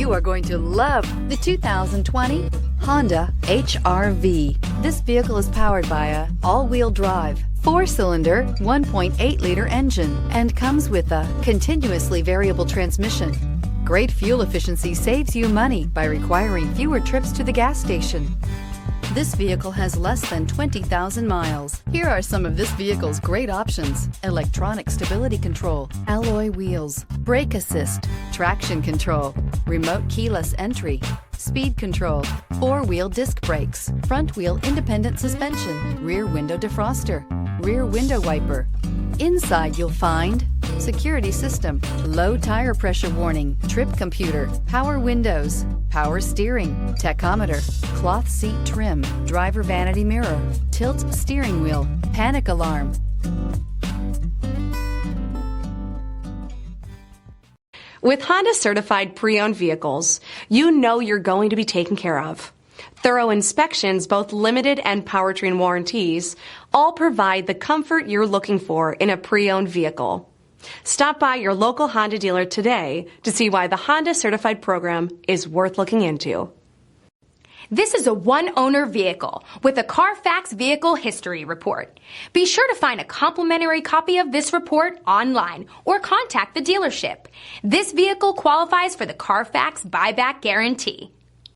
You are going to love the 2020 Honda HR-V. This vehicle is powered by a all-wheel drive, 4-cylinder, 1.8-liter engine and comes with a continuously variable transmission. Great fuel efficiency saves you money by requiring fewer trips to the gas station. This vehicle has less than 20,000 miles. Here are some of this vehicle's great options: electronic stability control, alloy wheels, brake assist, traction control, remote keyless entry, speed control, 4-wheel disc brakes, front wheel independent suspension, rear window defroster, rear window wiper. Inside you'll find security system, low tire pressure warning, trip computer, power windows, power steering, tachometer, cloth seat trim, driver vanity mirror, tilt steering wheel, panic alarm. With Honda certified pre-owned vehicles, you know you're going to be taken care of. Thorough inspections, both limited and powertrain warranties, all provide the comfort you're looking for in a pre-owned vehicle. Stop by your local Honda dealer today to see why the Honda certified program is worth looking into. This is a one-owner vehicle with a CARFAX Vehicle History Report. Be sure to find a complimentary copy of this report online or contact the dealership. This vehicle qualifies for the CARFAX Buyback Guarantee.